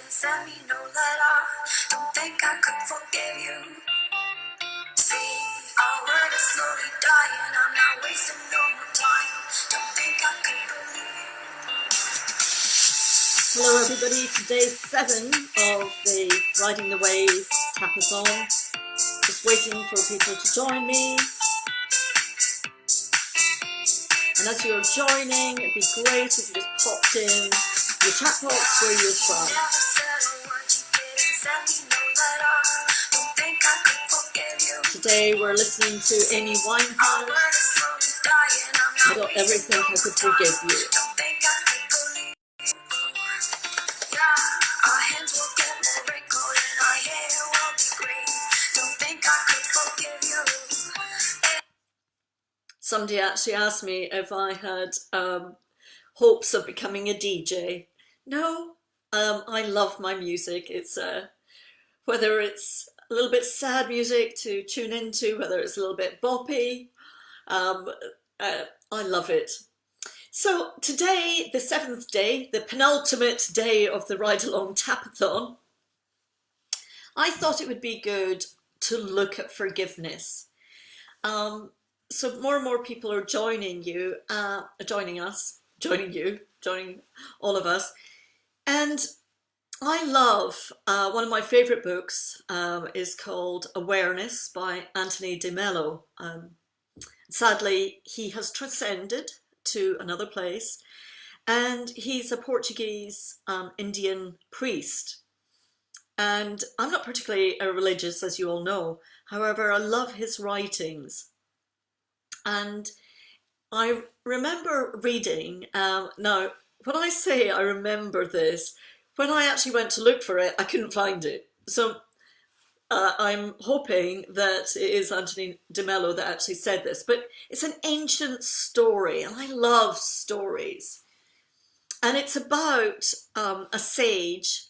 send me no letter. Don't think I could forgive you. See, our word is slowly dying. I'm not wasting no more time. Don't think I could believe you. Hello everybody, today's 7 of the Riding the Wave Tapathon. Just waiting for people to join me. And as you're joining, it'd be great if you just popped in your chat box where you're from. Today we're listening to Amy Winehouse. I don't ever think I could forgive you. Somebody actually asked me if I had hopes of becoming a DJ. No, I love my music. It's whether it's a little bit sad music to tune into, whether it's a little bit boppy, I love it. So today, the 7th day, the penultimate day of the Ride Along Tapathon, I thought it would be good to look at forgiveness. So more and more people are joining all of us. And I love, one of my favorite books is called Awareness by Anthony de Mello. Sadly, he has transcended to another place, and he's a Portuguese Indian priest. And I'm not particularly religious, as you all know. However, I love his writings. And I remember reading, now when I say I remember this, when I actually went to look for it, I couldn't find it. So I'm hoping that it is Anthony de Mello that actually said this, but it's an ancient story and I love stories. And it's about a sage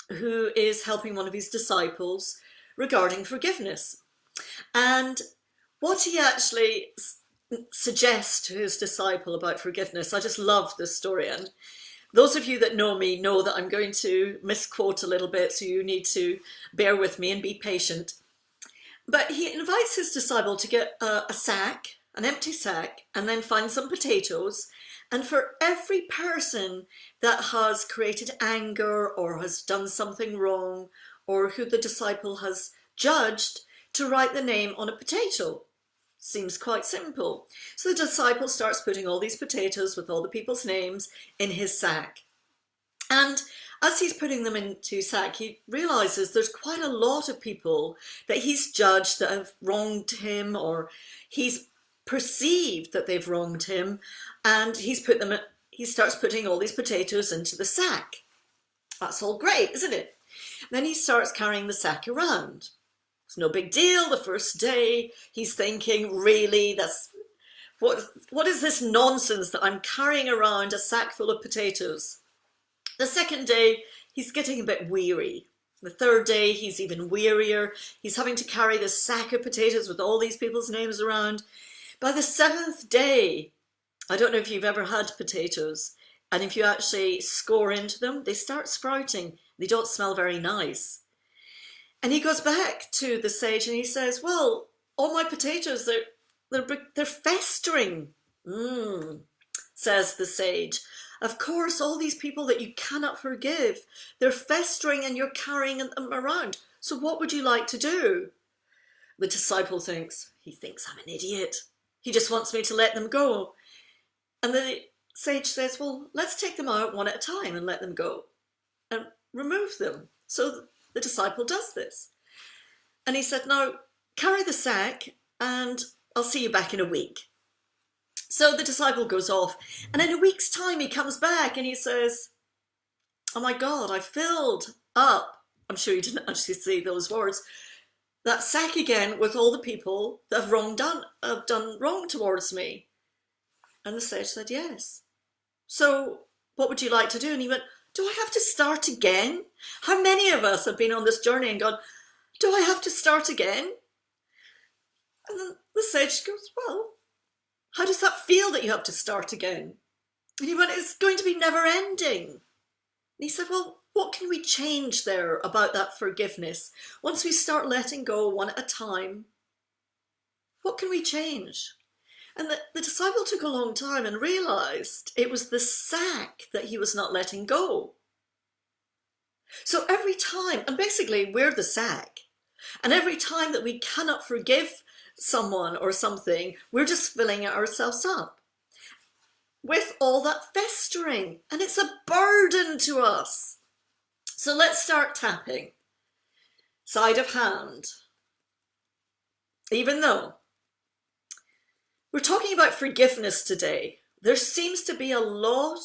who is helping one of his disciples regarding forgiveness. And what he actually suggests to his disciple about forgiveness, I just love this story. And those of you that know me know that I'm going to misquote a little bit, so you need to bear with me and be patient. But he invites his disciple to get a sack, an empty sack, and then find some potatoes. And for every person that has created anger or has done something wrong, or who the disciple has judged, to write the name on a potato. Seems quite simple. So the disciple starts putting all these potatoes with all the people's names in his sack. And as he's putting them into his sack, he realizes there's quite a lot of people that he's judged that have wronged him, or he's perceived that they've wronged him, and he starts putting all these potatoes into the sack. That's all great, isn't it? Then he starts carrying the sack around. It's no big deal. The first day he's thinking, really, what is this nonsense that I'm carrying around a sack full of potatoes? The second day he's getting a bit weary. The third day he's even wearier. He's having to carry this sack of potatoes with all these people's names around. By the 7th day, I don't know if you've ever had potatoes, and if you actually score into them, they start sprouting. They don't smell very nice. And he goes back to the sage and he says, well, all my potatoes, they're festering. Says the sage. Of course, all these people that you cannot forgive, they're festering and you're carrying them around. So what would you like to do? The disciple thinks I'm an idiot. He just wants me to let them go. And the sage says, well, let's take them out one at a time and let them go and remove them. So the disciple does this. And he said, now carry the sack and I'll see you back in a week. So the disciple goes off, and in a week's time he comes back and he says, oh my God, I filled up, I'm sure he didn't actually say those words, that sack again with all the people that have done wrong towards me. And the sage said, yes. So what would you like to do? And he went, do I have to start again? How many of us have been on this journey and gone, do I have to start again? And then the sage goes, well, how does that feel that you have to start again? And he went, it's going to be never ending. And he said, well, What can we change there about that forgiveness? Once we start letting go one at a time, what can we change? And the disciple took a long time and realized it was the sack that he was not letting go. So every time, and basically we're the sack, and every time that we cannot forgive someone or something, we're just filling ourselves up with all that festering, and it's a burden to us. So let's start tapping. Side of hand. Even though we're talking about forgiveness today, there seems to be a lot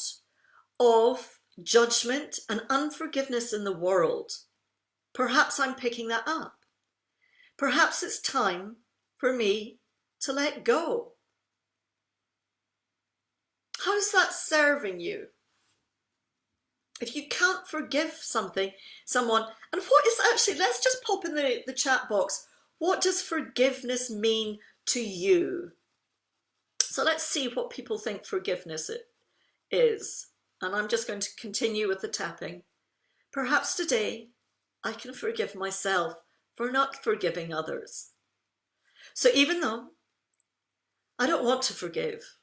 of judgment and unforgiveness in the world. Perhaps I'm picking that up. Perhaps it's time for me to let go. How's that serving you? If you can't forgive someone, and what is actually, let's just pop in the chat box, what does forgiveness mean to you? So let's see what people think forgiveness is. And I'm just going to continue with the tapping. Perhaps today I can forgive myself for not forgiving others. So even though I don't want to forgive,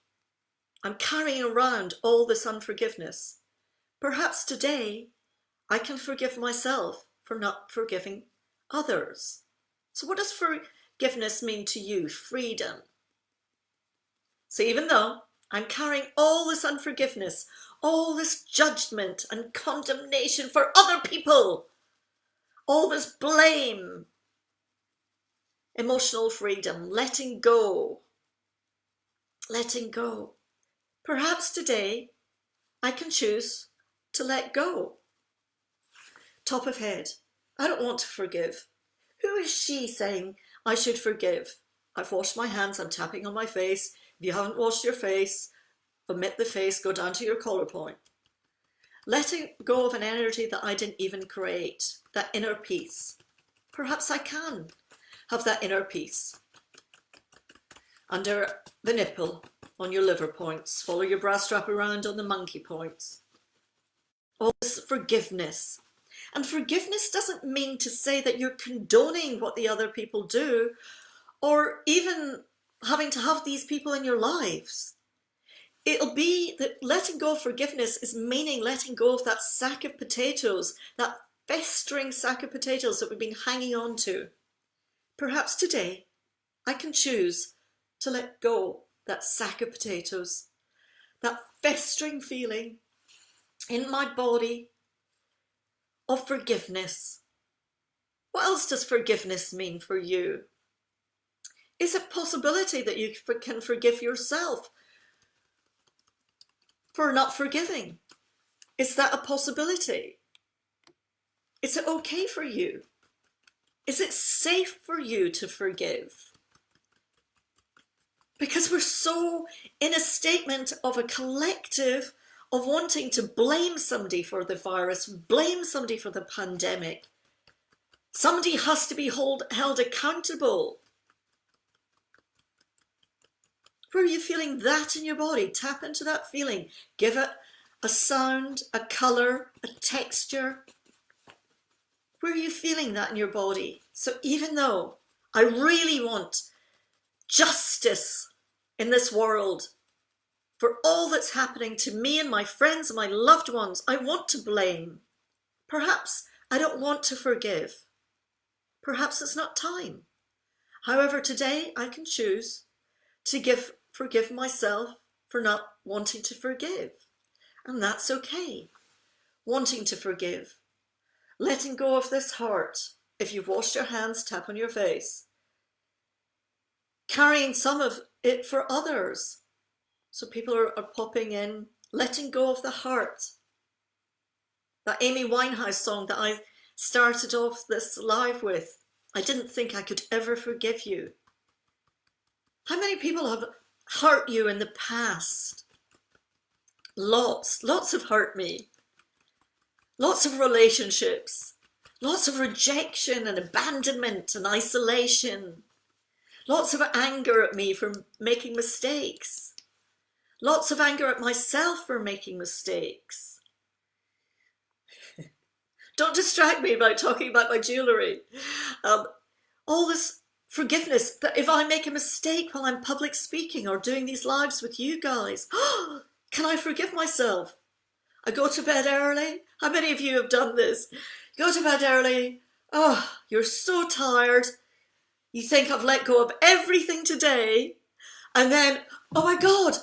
I'm carrying around all this unforgiveness. Perhaps today I can forgive myself for not forgiving others. So what does forgiveness mean to you? Freedom. So even though I'm carrying all this unforgiveness, all this judgment and condemnation for other people, all this blame, emotional freedom, letting go. Perhaps today I can choose to let go. Top of head. I don't want to forgive. Who is she saying I should forgive? I've washed my hands, I'm tapping on my face. If you haven't washed your face, omit the face, go down to your collar point. Letting go of an energy that I didn't even create, that inner peace. Perhaps I can have that inner peace. Under the nipple, on your liver points, follow your bra strap around on the monkey points. All this forgiveness. And forgiveness doesn't mean to say that you're condoning what the other people do, or even having to have these people in your lives. It'll be that letting go of forgiveness is meaning letting go of that sack of potatoes, that festering sack of potatoes that we've been hanging on to. Perhaps today I can choose to let go that sack of potatoes, that festering feeling in my body of forgiveness. What else does forgiveness mean for you? Is it a possibility that you can forgive yourself for not forgiving? Is that a possibility? Is it okay for you? Is it safe for you to forgive? Because we're so in a statement of a collective of wanting to blame somebody for the virus, blame somebody for the pandemic. Somebody has to be held accountable. Where are you feeling that in your body? Tap into that feeling. Give it a sound, a colour, a texture. Where are you feeling that in your body? So even though I really want justice in this world for all that's happening to me and my friends and my loved ones, I want to blame. Perhaps I don't want to forgive. Perhaps it's not time. However, today I can choose to forgive myself for not wanting to forgive. And that's okay. Wanting to forgive. Letting go of this hurt. If you've washed your hands, tap on your face. Carrying some of it for others. So people are popping in. Letting go of the hurt. That Amy Winehouse song that I started off this live with. I didn't think I could ever forgive you. How many people have hurt you in the past? Lots have hurt me. Lots of relationships. Lots of rejection and abandonment and isolation. Lots of anger at me for making mistakes. Lots of anger at myself for making mistakes. Don't distract me by talking about my jewellery. Um, all this forgiveness, that if I make a mistake while I'm public speaking or doing these lives with you guys, can I forgive myself? I go to bed early. How many of you have done this? Go to bed early. Oh, you're so tired. You think I've let go of everything today. And then, oh my God,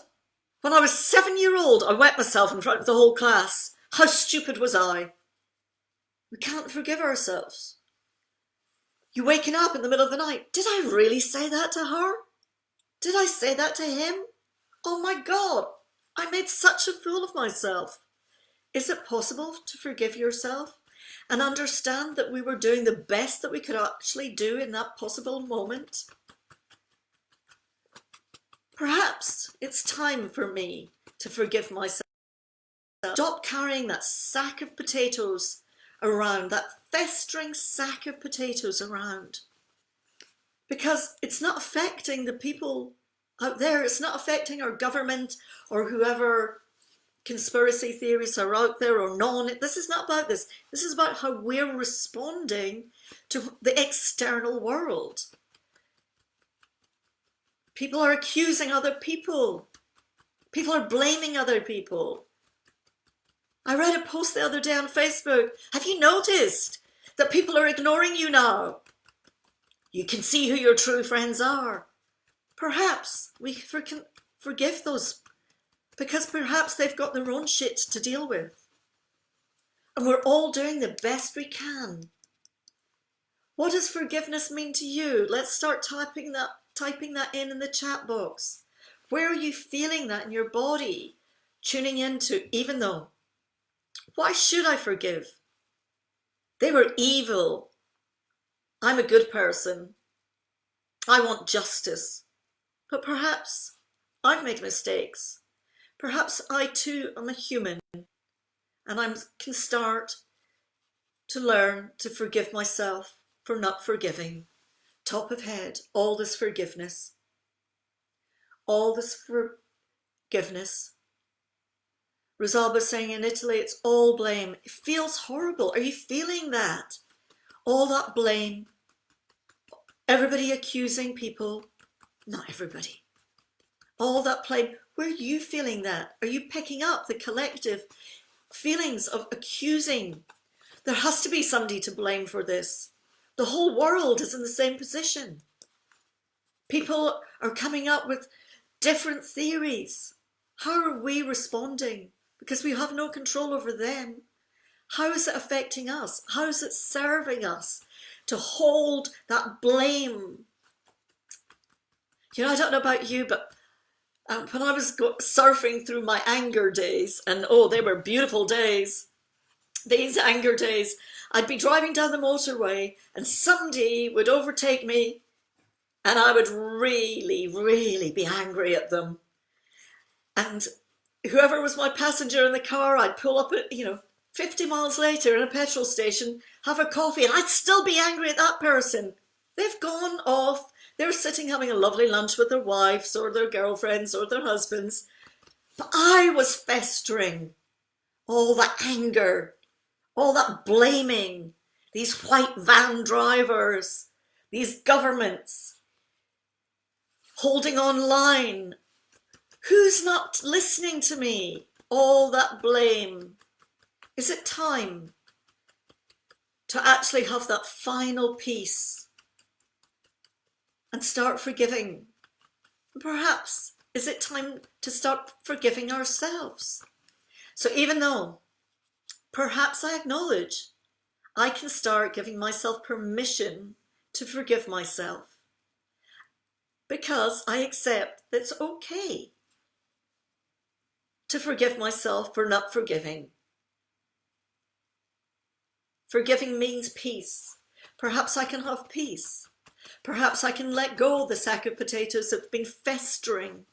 when I was 7-year-old, I wet myself in front of the whole class. How stupid was I? We can't forgive ourselves. You waking up in the middle of the night. Did I really say that to her? Did I say that to him? Oh my God, I made such a fool of myself. Is it possible to forgive yourself and understand that we were doing the best that we could actually do in that possible moment? Perhaps it's time for me to forgive myself. Stop carrying that sack of potatoes around, that festering sack of potatoes around. Because it's not affecting the people out there. It's not affecting our government or whoever conspiracy theories are out there or non. This is not about this. This is about how we're responding to the external world. People are accusing other people. People are blaming other people. I read a post the other day on Facebook. Have you noticed that people are ignoring you now? You can see who your true friends are. Perhaps we can forgive those because perhaps they've got their own shit to deal with. And we're all doing the best we can. What does forgiveness mean to you? Let's start typing that in the chat box. Where are you feeling that in your body? Tuning into, even though, why should I forgive? They were evil. I'm a good person. I want justice. But perhaps I've made mistakes. Perhaps I too am a human and I can start to learn to forgive myself for not forgiving. Top of head, all this forgiveness. All this forgiveness. Rosalba's saying in Italy, it's all blame. It feels horrible. Are you feeling that? All that blame. Everybody accusing people. Not everybody. All that blame. Where are you feeling that? Are you picking up the collective feelings of accusing? There has to be somebody to blame for this. The whole world is in the same position. People are coming up with different theories. How are we responding? Because we have no control over them. How is it affecting us? How is it serving us to hold that blame? You know, I don't know about you, but when I was surfing through my anger days, and oh, they were beautiful days, these anger days, I'd be driving down the motorway and somebody would overtake me and I would really, really be angry at them. And whoever was my passenger in the car, I'd pull up at, 50 miles later in a petrol station, have a coffee, and I'd still be angry at that person. They've gone off. They're sitting having a lovely lunch with their wives or their girlfriends or their husbands. But I was festering. All that anger, all that blaming, these white van drivers, these governments, holding on line. Who's not listening to me? All that blame. Is it time to actually have that final peace and start forgiving? Perhaps, is it time to start forgiving ourselves? So even though perhaps I acknowledge I can start giving myself permission to forgive myself because I accept that it's okay to forgive myself for not forgiving. Forgiving means peace. Perhaps I can have peace. Perhaps I can let go of the sack of potatoes that's been festering.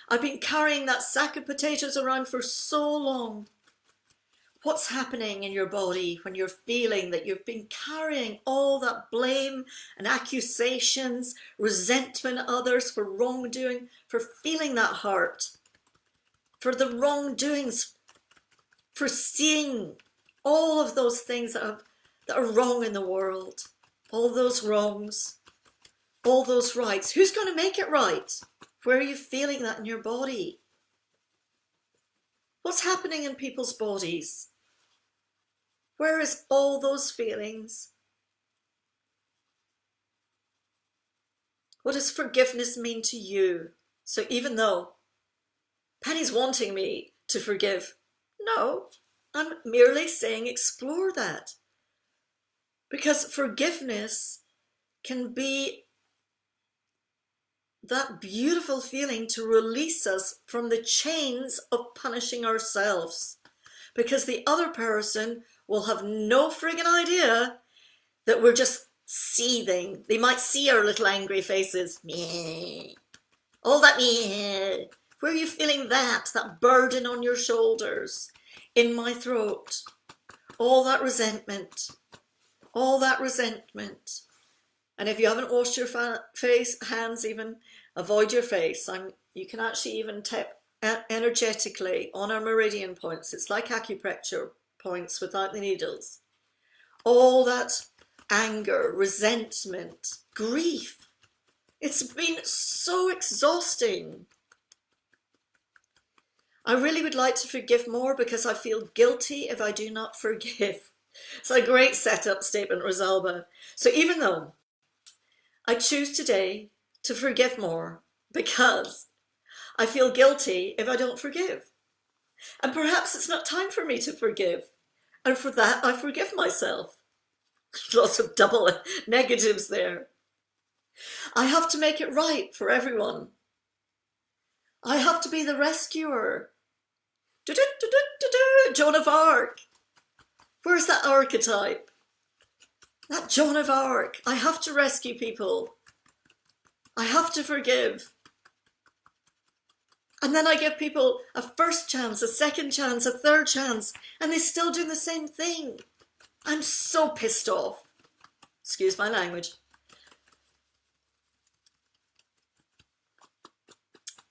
I've been carrying that sack of potatoes around for so long. What's happening in your body when you're feeling that you've been carrying all that blame and accusations, resentment of others for wrongdoing, for feeling that hurt, for the wrongdoings, for seeing all of those things that are wrong in the world, all those wrongs, all those rights. Who's going to make it right? Where are you feeling that in your body? What's happening in people's bodies? Where is all those feelings? What does forgiveness mean to you? So even though Penny's wanting me to forgive, no, I'm merely saying explore that. Because forgiveness can be that beautiful feeling to release us from the chains of punishing ourselves. Because the other person will have no friggin' idea that we're just seething. They might see our little angry faces. Meh. All that meh. Where are you feeling that burden on your shoulders, in my throat? All that resentment. All that resentment. And if you haven't washed your hands even, avoid your face. You can actually even tap energetically on our meridian points. It's like acupressure points without the needles. All that anger, resentment, grief. It's been so exhausting. I really would like to forgive more because I feel guilty if I do not forgive. It's a great setup statement, Rosalba. So even though I choose today to forgive more because I feel guilty if I don't forgive. And perhaps it's not time for me to forgive. And for that, I forgive myself. Lots of double negatives there. I have to make it right for everyone. I have to be the rescuer. Joan of Arc. Where's that archetype? That Joan of Arc. I have to rescue people. I have to forgive. And then I give people a first chance, a second chance, a third chance, and they still do the same thing. I'm so pissed off. Excuse my language.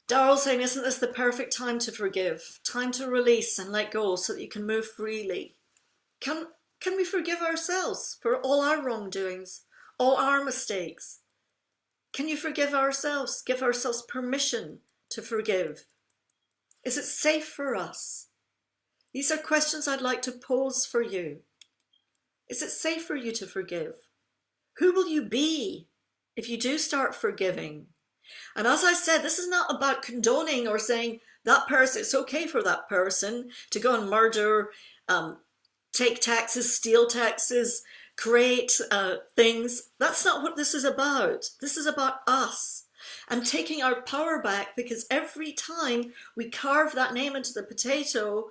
Daryl saying, isn't this the perfect time to forgive? Time to release and let go so that you can move freely. Can we forgive ourselves for all our wrongdoings, all our mistakes? Can you forgive ourselves? Give ourselves permission to forgive. Is it safe for us? These are questions I'd like to pose for you. Is it safe for you to forgive? Who will you be if you do start forgiving? And as I said, this is not about condoning or saying that person, it's okay for that person to go and murder, take taxes, steal taxes, create things. That's not what this is about. This is about us and taking our power back, because every time we carve that name into the potato,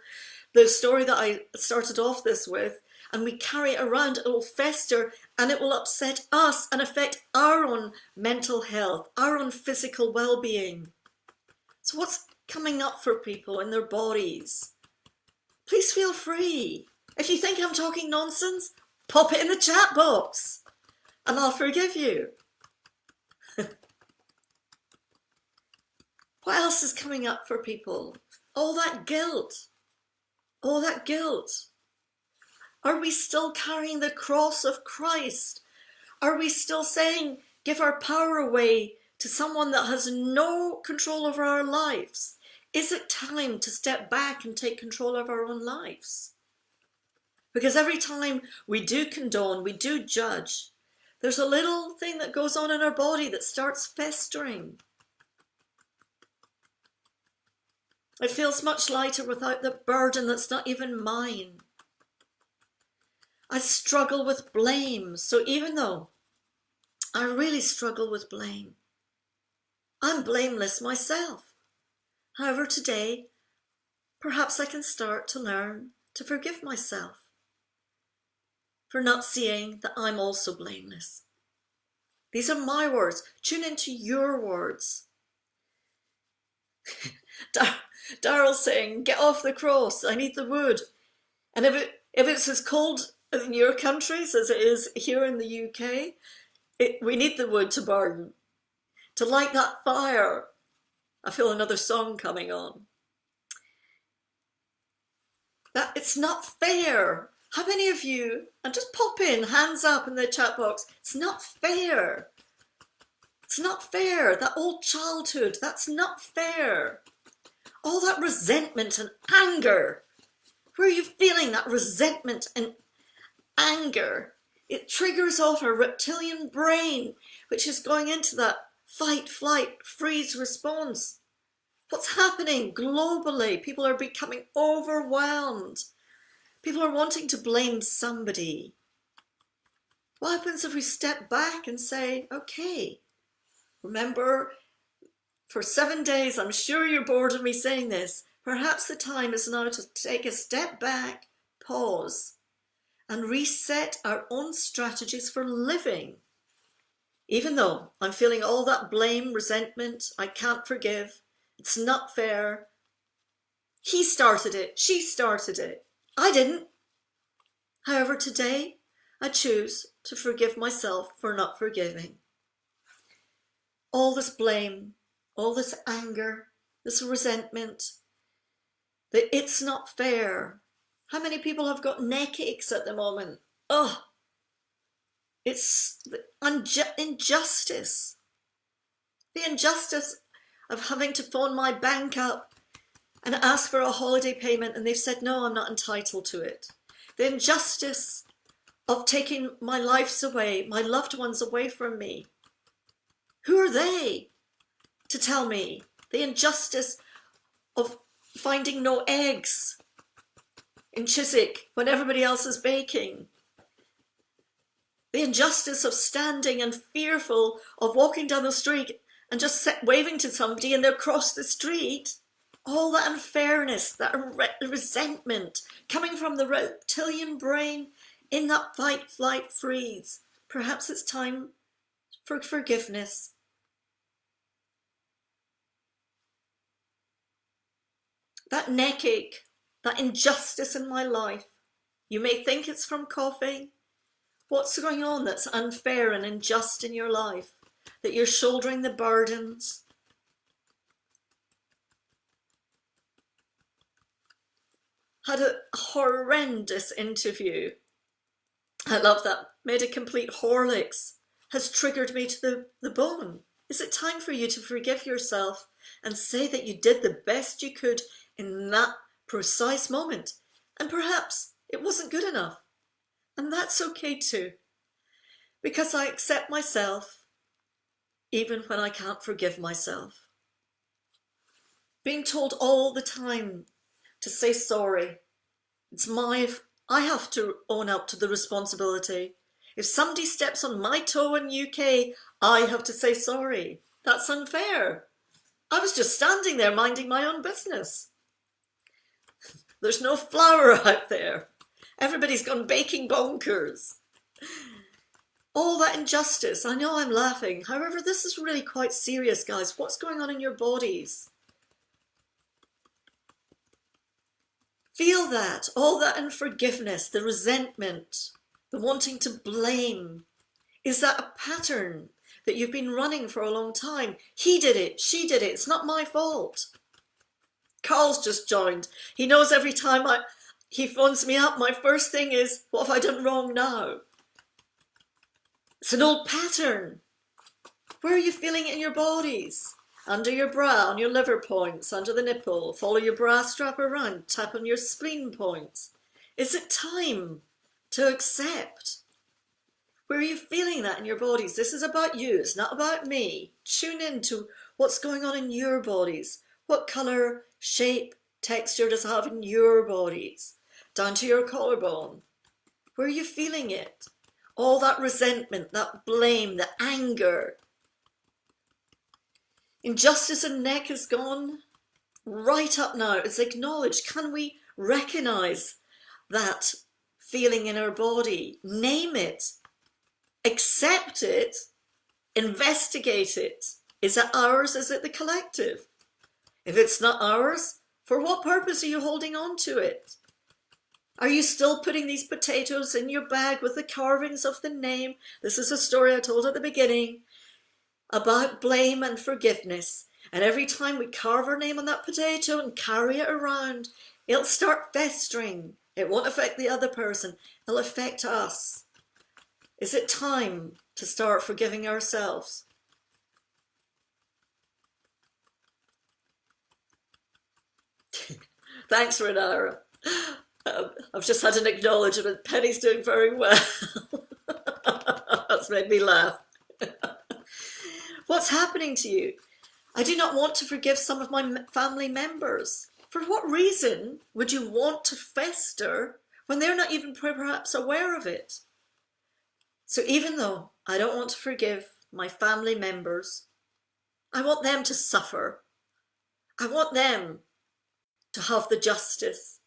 the story that I started off this with, and we carry it around, it will fester and it will upset us and affect our own mental health, our own physical well-being. So what's coming up for people in their bodies? Please feel free. If you think I'm talking nonsense, pop it in the chat box and I'll forgive you. What else is coming up for people? All that guilt. All that guilt. Are we still carrying the cross of Christ? Are we still saying, give our power away to someone that has no control over our lives? Is it time to step back and take control of our own lives? Because every time we do condone, we do judge, there's a little thing that goes on in our body that starts festering. It feels much lighter without the burden that's not even mine. I struggle with blame. So even though I really struggle with blame, I'm blameless myself. However, today, perhaps I can start to learn to forgive myself for not seeing that I'm also blameless. These are my words. Tune into your words. Daryl's saying, get off the cross. I need the wood. And if it's as cold in your countries as it is here in the UK, we need the wood to burn, to light that fire. I feel another song coming on. That it's not fair How many of you, and just pop in, hands up in the chat box, it's not fair. It's not fair. That old childhood, that's not fair. All that resentment and anger. Where are you feeling that resentment and anger? It triggers off our reptilian brain, which is going into that fight, flight, freeze response. What's happening globally? People are becoming overwhelmed. People are wanting to blame somebody. What happens if we step back and say, okay, remember, for 7 days, I'm sure you're bored of me saying this, perhaps the time is now to take a step back, pause, and reset our own strategies for living. Even though I'm feeling all that blame, resentment, I can't forgive, it's not fair. He started it, she started it, I didn't. However, today, I choose to forgive myself for not forgiving. All this blame, all this anger, this resentment, that it's not fair. How many people have got neck aches at the moment? Oh, it's the injustice. The injustice of having to phone my bank up and ask for a holiday payment and they've said, no, I'm not entitled to it. The injustice of taking my lives away, my loved ones away from me. Who are they to tell me? The injustice of finding no eggs in Chiswick when everybody else is baking. The injustice of standing and fearful of walking down the street and just waving to somebody and they'll cross the street. All that unfairness, that resentment coming from the reptilian brain in that fight, flight, freeze. Perhaps it's time for forgiveness. That neck ache, that injustice in my life. You may think it's from coffee. What's going on that's unfair and unjust in your life? That you're shouldering the burdens? Had a horrendous interview. I love that. Made a complete Horlicks. Has triggered me to the bone. Is it time for you to forgive yourself and say that you did the best you could in that precise moment? And perhaps it wasn't good enough. And that's okay too. Because I accept myself even when I can't forgive myself. Being told all the time to say sorry. I have to own up to the responsibility. If somebody steps on my toe in UK, I have to say sorry. That's unfair. I was just standing there minding my own business. There's no flour out there. Everybody's gone baking bonkers. All that injustice. I know I'm laughing. However, this is really quite serious, guys. What's going on in your bodies? Feel that, all that unforgiveness, the resentment, the wanting to blame. Is that a pattern that you've been running for a long time? He did it, she did it, it's not my fault. Carl's just joined. He knows every time he phones me up, my first thing is, what have I done wrong now? It's an old pattern. Where are you feeling it in your bodies? Under your bra, on your liver points, under the nipple. Follow your bra strap around, tap on your spleen points. Is it time to accept? Where are you feeling that in your bodies? This is about you, it's not about me. Tune in to what's going on in your bodies. What colour, shape, texture does it have in your bodies? Down to your collarbone. Where are you feeling it? All that resentment, that blame, the anger. Injustice and neck is gone. Right up now, it's acknowledged. Can we recognise that feeling in our body? Name it. Accept it. Investigate it. Is it ours? Is it the collective? If it's not ours, for what purpose are you holding on to it? Are you still putting these potatoes in your bag with the carvings of the name? This is a story I told at the beginning about blame and forgiveness. And every time we carve our name on that potato and carry it around, it'll start festering. It won't affect the other person, it'll affect us. Is it time to start forgiving ourselves? Thanks, Renara. I've just had an acknowledgement. Penny's doing very well. That's made me laugh. What's happening to you? I do not want to forgive some of my family members. For what reason would you want to fester when they're not even perhaps aware of it? So even though I don't want to forgive my family members, I want them to suffer. I want them to have the justice.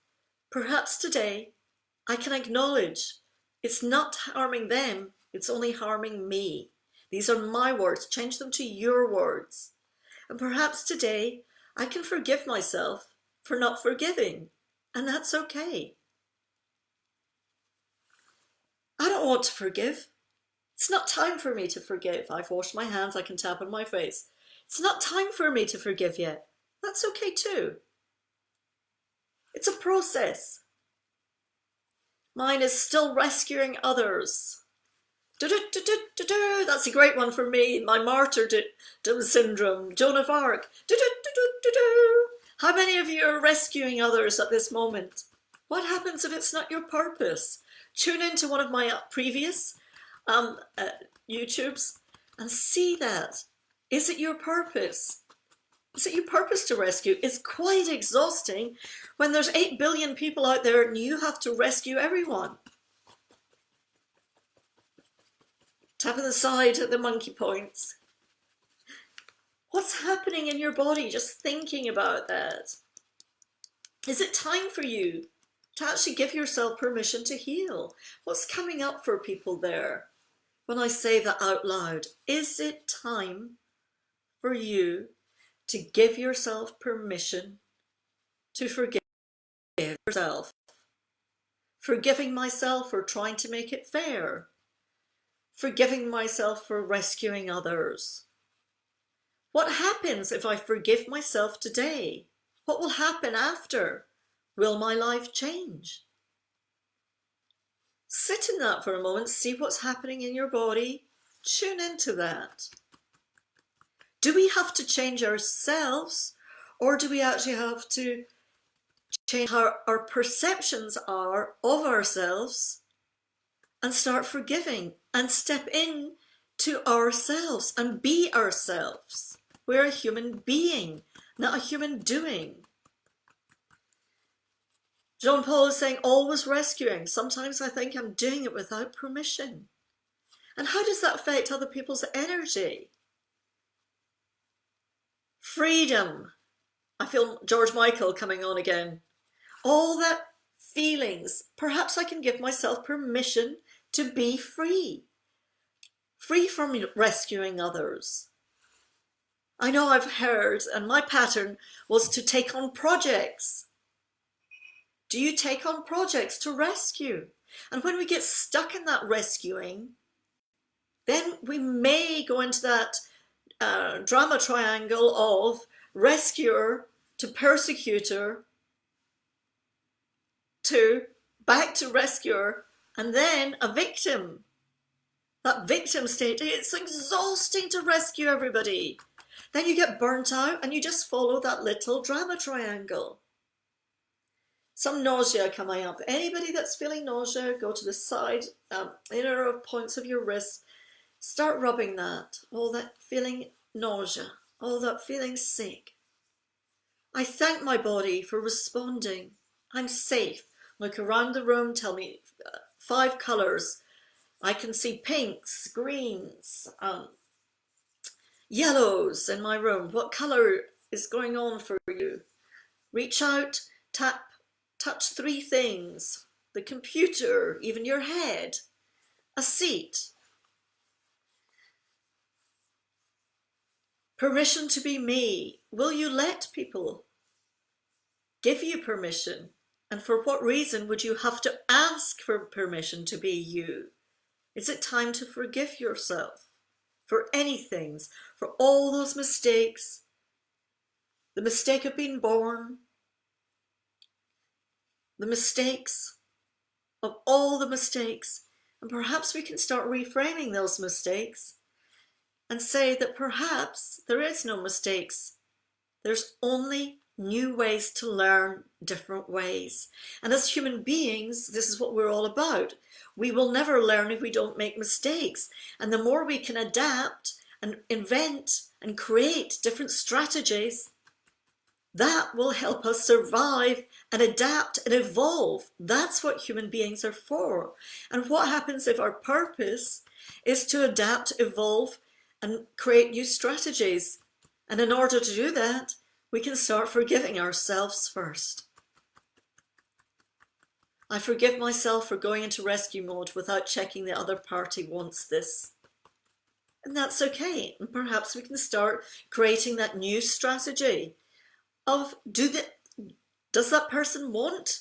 Perhaps today I can acknowledge it's not harming them, it's only harming me. These are my words, change them to your words. And perhaps today I can forgive myself for not forgiving, and that's okay. I don't want to forgive. It's not time for me to forgive. I've washed my hands, I can tap on my face. It's not time for me to forgive yet. That's okay too. It's a process. Mine is still rescuing others. That's a great one for me. My martyrdom syndrome. Joan of Arc. How many of you are rescuing others at this moment? What happens if it's not your purpose? Tune into one of my previous YouTubes and see that. Is it your purpose? Is it your purpose to rescue? It's quite exhausting when there's 8 billion people out there and you have to rescue everyone. Tapping the side at the monkey points. What's happening in your body just thinking about that? Is it time for you to actually give yourself permission to heal? What's coming up for people there when I say that out loud? Is it time for you to give yourself permission to forgive yourself? Forgiving myself for trying to make it fair. Forgiving myself for rescuing others. What happens if I forgive myself today? What will happen after? Will my life change? Sit in that for a moment, see what's happening in your body, tune into that. Do we have to change ourselves, or do we actually have to change how our perceptions are of ourselves and start forgiving and step in to ourselves and be ourselves? We're a human being, not a human doing. Jean Paul is saying, always rescuing. Sometimes I think I'm doing it without permission. And how does that affect other people's energy? Freedom. I feel George Michael coming on again. All that feelings. Perhaps I can give myself permission to be free. Free from rescuing others. I know I've heard, and my pattern was to take on projects. Do you take on projects to rescue? And when we get stuck in that rescuing, then we may go into that drama triangle of rescuer to persecutor to back to rescuer and then a victim. That victim state, it's exhausting to rescue everybody. Then you get burnt out and you just follow that little drama triangle. Some nausea coming up. Anybody that's feeling nausea, go to the side, inner points of your wrist. Start rubbing that. All that feeling nausea. All that feeling sick. I thank my body for responding. I'm safe. Look around the room, tell me 5 colours. I can see pinks, greens, yellows in my room. What colour is going on for you? Reach out, touch 3 things. The computer, even your head, a seat. Permission to be me. Will you let people give you permission? And for what reason would you have to ask for permission to be you? Is it time to forgive yourself for anything, for all those mistakes? The mistake of being born, the mistakes, of all the mistakes. And perhaps we can start reframing those mistakes and say that perhaps there is no mistakes. There's only new ways to learn different ways. And as human beings, this is what we're all about. We will never learn if we don't make mistakes. And the more we can adapt and invent and create different strategies, that will help us survive and adapt and evolve. That's what human beings are for. And what happens if our purpose is to adapt, evolve, and create new strategies? And in order to do that, we can start forgiving ourselves first. I forgive myself for going into rescue mode without checking the other party wants this. And that's okay. And perhaps we can start creating that new strategy of, does that person want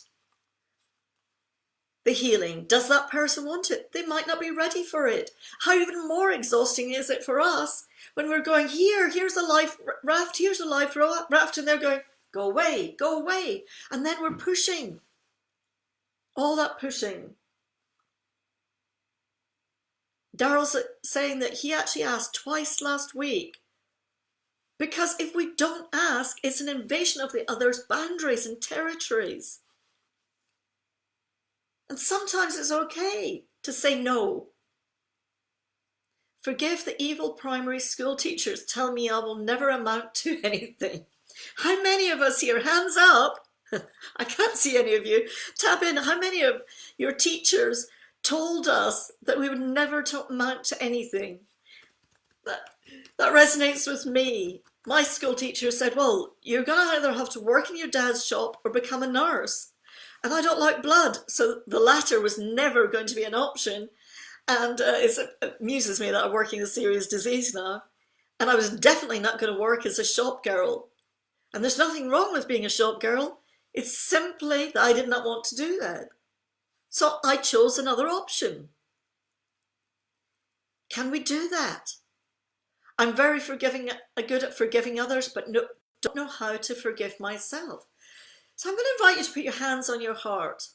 the healing? Does that person want it? They might not be ready for it. How even more exhausting is it for us when we're going, here's a life raft, here's a life raft, and they're going, go away, go away. And then we're pushing, all that pushing. Daryl's saying that he actually asked twice last week, because if we don't ask, it's an invasion of the other's boundaries and territories. And sometimes it's okay to say no. Forgive the evil primary school teachers tell me I will never amount to anything. How many of us here, hands up, I can't see any of you, tap in, how many of your teachers told us that we would never amount to anything? That resonates with me. My school teacher said, well, you're going to either have to work in your dad's shop or become a nurse. And I don't like blood, so the latter was never going to be an option. And it amuses me that I'm working a serious disease now. And I was definitely not going to work as a shop girl. And there's nothing wrong with being a shop girl. It's simply that I did not want to do that. So I chose another option. Can we do that? I'm very good at forgiving others, but don't know how to forgive myself. So I'm going to invite you to put your hands on your heart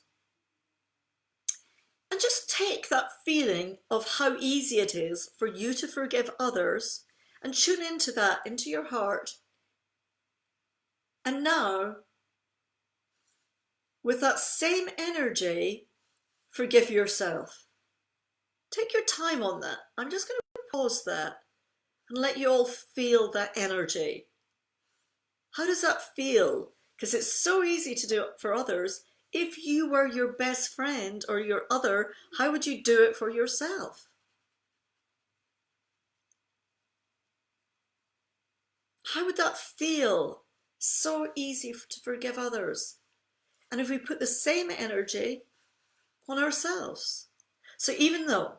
and just take that feeling of how easy it is for you to forgive others and tune into that, into your heart. And now, with that same energy, forgive yourself. Take your time on that. I'm just going to pause that and let you all feel that energy. How does that feel? Because it's so easy to do it for others. If you were your best friend or your other, how would you do it for yourself? How would that feel? So easy to forgive others. And if we put the same energy on ourselves. So even though,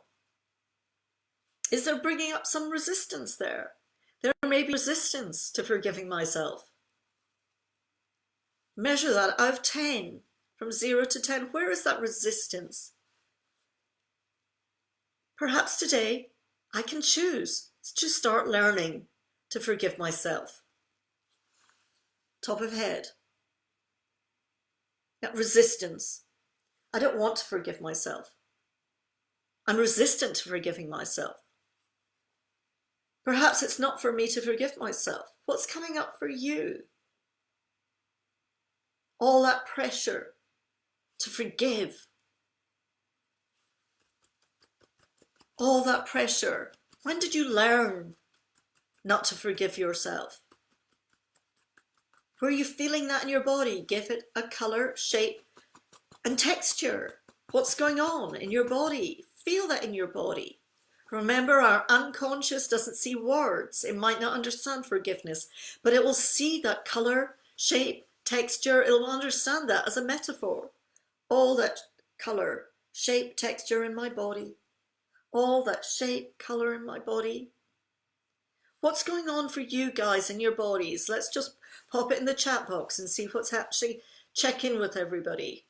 is there bringing up some resistance there? There may be resistance to forgiving myself. Measure that out of 10, from 0 to 10. Where is that resistance? Perhaps today I can choose to start learning to forgive myself. Top of head. That resistance. I don't want to forgive myself. I'm resistant to forgiving myself. Perhaps it's not for me to forgive myself. What's coming up for you? All that pressure to forgive. All that pressure. When did you learn not to forgive yourself? Were you feeling that in your body? Give it a colour, shape, and texture. What's going on in your body? Feel that in your body. Remember, our unconscious doesn't see words. It might not understand forgiveness, but it will see that colour, shape, texture. It will understand that as a metaphor. All that colour, shape, texture in my body. All that shape, colour in my body. What's going on for you guys in your bodies? Let's just pop it in the chat box and see what's actually, check in with everybody.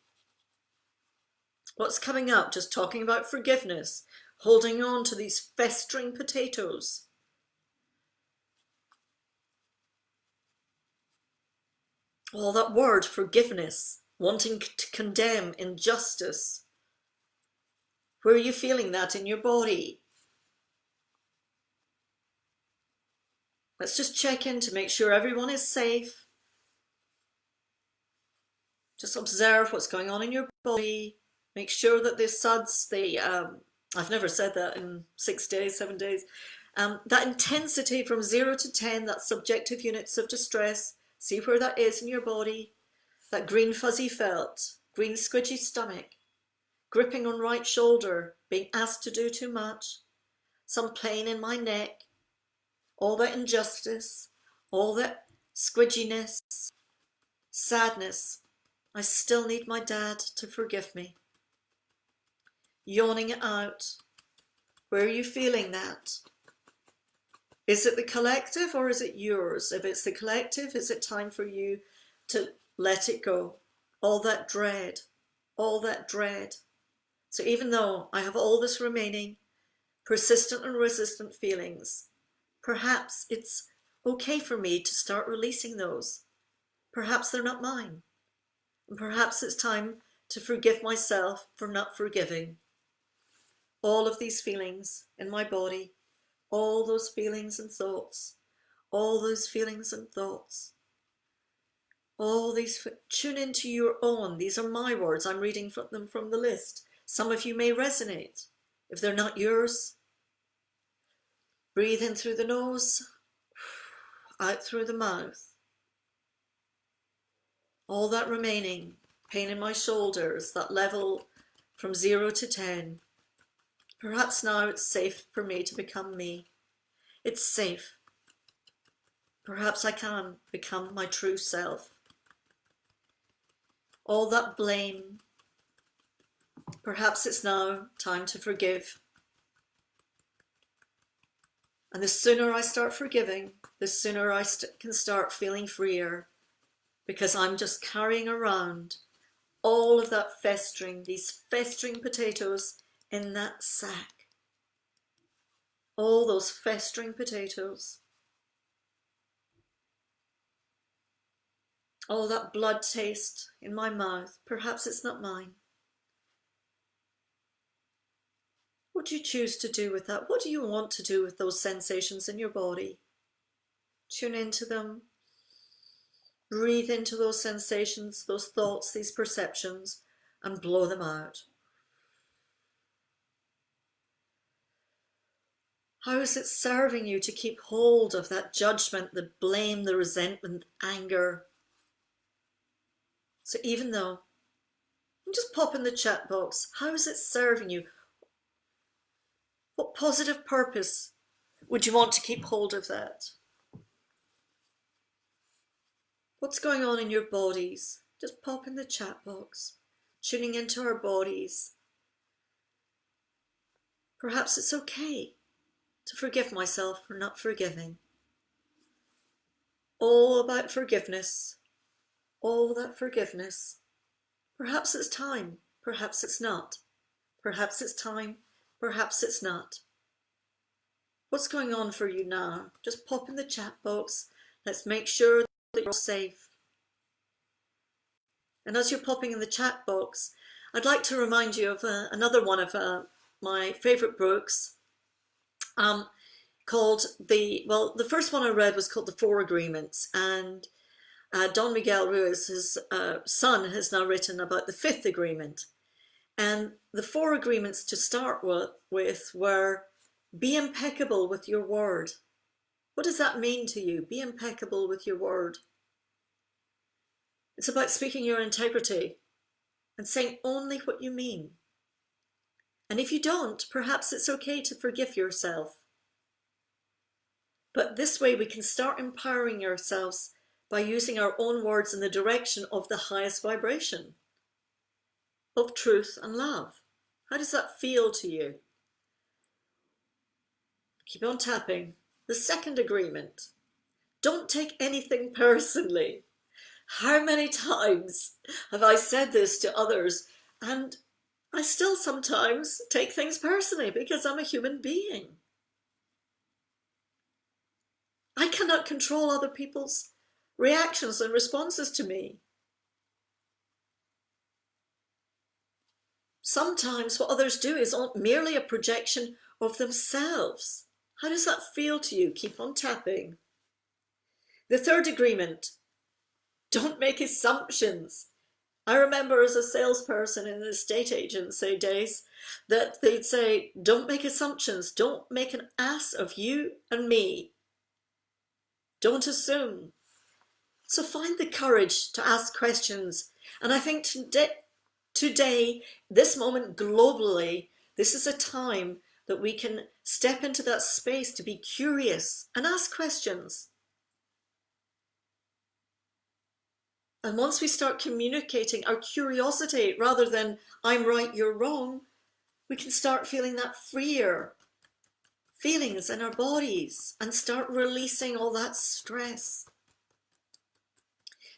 What's coming up? Just talking about forgiveness, holding on to these festering potatoes. Oh, that word, forgiveness. wanting to condemn injustice. Where are you feeling that in your body? Let's just check in to make sure everyone is safe. Just observe what's going on in your body. Make sure that the SUDS, I've never said that in 6 days, 7 days. That intensity from 0 to 10, that subjective units of distress, see where that is in your body. That green fuzzy felt, green squidgy stomach, gripping on right shoulder, being asked to do too much, some pain in my neck, all that injustice, all that squidginess, sadness. I still need my dad to forgive me. Yawning it out. Where are you feeling that? Is it the collective or is it yours? If it's the collective, is it time for you to let it go? All that dread, all that dread. So even though I have all this remaining persistent and resistant feelings, perhaps it's okay for me to start releasing those. Perhaps they're not mine. And perhaps it's time to forgive myself for not forgiving. All of these feelings in my body, all those feelings and thoughts, all those feelings and thoughts, all these, tune into your own. These are my words. I'm reading them from the list. Some of you may resonate. If they're not yours, breathe in through the nose, out through the mouth. All that remaining, pain in my shoulders, that level from 0 to 10. Perhaps now it's safe for me to become me. It's safe. Perhaps I can become my true self. All that blame. Perhaps it's now time to forgive. And the sooner I start forgiving, the sooner I can start feeling freer. Because I'm just carrying around all of that festering, these festering potatoes in that sack. All those festering potatoes. All that blood taste in my mouth. Perhaps it's not mine. What do you choose to do with that? What do you want to do with those sensations in your body? Tune into them. Breathe into those sensations, those thoughts, these perceptions, and blow them out. How is it serving you to keep hold of that judgment, the blame, the resentment, anger? So even though, just pop in the chat box, how is it serving you? What positive purpose would you want to keep hold of that? What's going on in your bodies? Just pop in the chat box. Tuning into our bodies. Perhaps it's okay to forgive myself for not forgiving. All about forgiveness. All that forgiveness. Perhaps it's time. Perhaps it's not. Perhaps it's time. Perhaps it's not. What's going on for you now? Just pop in the chat box. Let's make sure that you're safe. And as you're popping in the chat box, I'd like to remind you of another one of my favourite books called the first one I read was called The Four Agreements, and Don Miguel Ruiz, his son, has now written about the fifth agreement. And the four agreements to start with were: be impeccable with your word. What does that mean to you? Be impeccable with your word. It's about speaking your integrity and saying only what you mean. And if you don't, perhaps it's okay to forgive yourself. But this way we can start empowering ourselves by using our own words in the direction of the highest vibration of truth and love. How does that feel to you? Keep on tapping. The second agreement: don't take anything personally. How many times have I said this to others, and I still sometimes take things personally because I'm a human being. I cannot control other people's reactions and responses to me. Sometimes what others do is merely a projection of themselves. How does that feel to you? Keep on tapping. The third agreement, don't make assumptions. I remember as a salesperson in the estate agency days that they'd say, don't make assumptions, don't make an ass of you and me. Don't assume. So find the courage to ask questions. And I think today, this moment globally, this is a time that we can step into that space to be curious and ask questions. And once we start communicating our curiosity rather than I'm right, you're wrong, we can start feeling that freer feelings in our bodies and start releasing all that stress.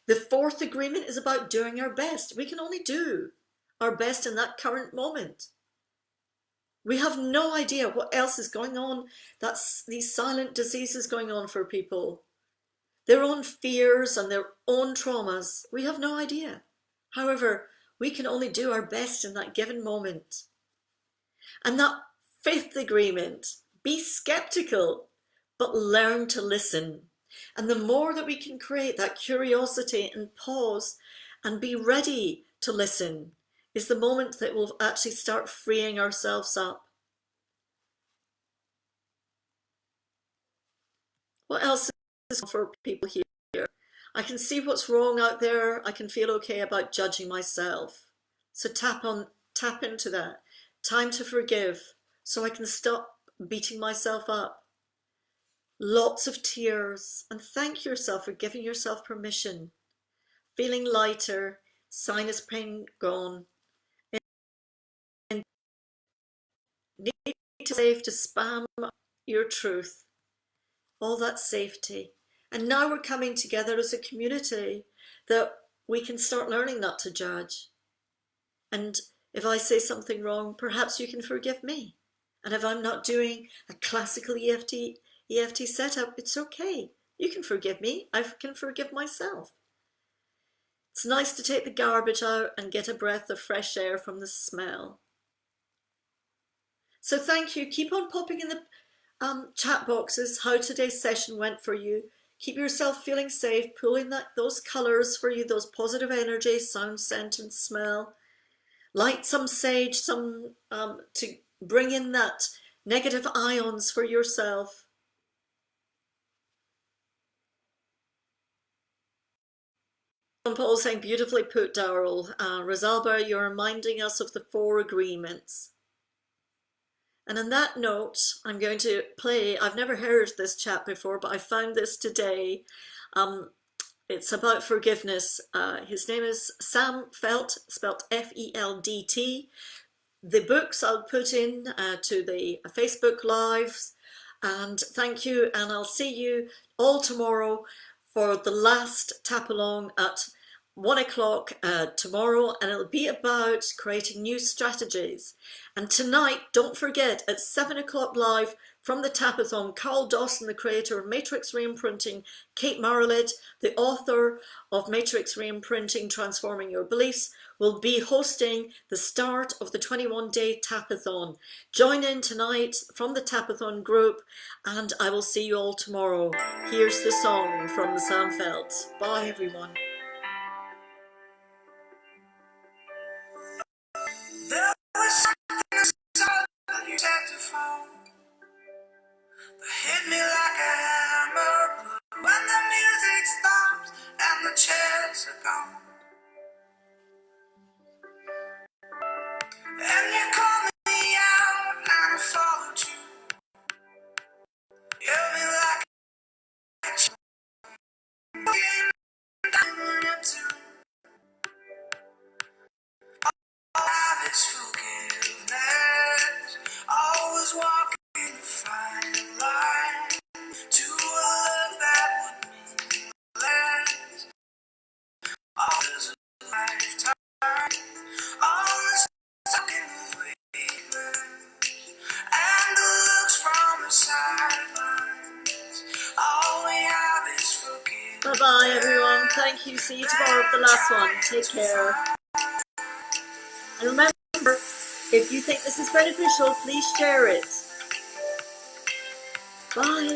The fourth agreement is about doing our best. We can only do our best in that current moment. We have no idea what else is going on. That's these silent diseases going on for people. Their own fears and their own traumas. We have no idea. However, we can only do our best in that given moment. And that fifth agreement, be skeptical, but learn to listen. And the more that we can create that curiosity and pause and be ready to listen is the moment that we'll actually start freeing ourselves up. What else is for people here? I can see what's wrong out there. I can feel okay about judging myself. So tap into that. Time to forgive so I can stop beating myself up. Lots of tears, and thank yourself for giving yourself permission. Feeling lighter, sinus pain gone. And need to safe to spam your truth. All that safety. And now we're coming together as a community that we can start learning not to judge. And if I say something wrong, perhaps you can forgive me. And if I'm not doing a classical EFT setup, it's okay. You can forgive me. I can forgive myself. It's nice to take the garbage out and get a breath of fresh air from the smell. So thank you. Keep on popping in the chat boxes how today's session went for you. Keep yourself feeling safe, pulling those colors for you, those positive energies, sound, scent and smell. Light some sage, to bring in that negative ions for yourself. Paul saying, beautifully put, Darrell. Rosalba, you're reminding us of the 4 agreements. And on that note, I'm going to play, I've never heard this chat before, but I found this today. It's about forgiveness. His name is Sam Feldt, spelled F-E-L-D-T. The books I'll put in to the Facebook Lives. And thank you, and I'll see you all tomorrow for the last tap along at 1 o'clock tomorrow, and it'll be about creating new strategies. And tonight, don't forget, at 7 o'clock live from the Tapathon, Carl Dawson, the creator of Matrix Reimprinting, Kate Marlett, the author of Matrix Reimprinting, Transforming Your Beliefs, will be hosting the start of the 21-day Tapathon. Join in tonight from the Tapathon group, and I will see you all tomorrow. Here's the song from Sam Feldt. Bye, everyone. There was something inside that you had to fall. That hit me like a hammer. But when the music stops and the chairs are gone, and you called me out and I followed you. You held me like a child. All I have is forgiveness. Always walking the fine line to a love that would mean less. Always a lifetime. Always talking of weakness and the looks from the sidelines. All we have is forgiveness. Bye bye, everyone. Thank you. See you tomorrow for the last one. Take care. And remember, If you think this is beneficial, please share it. Bye.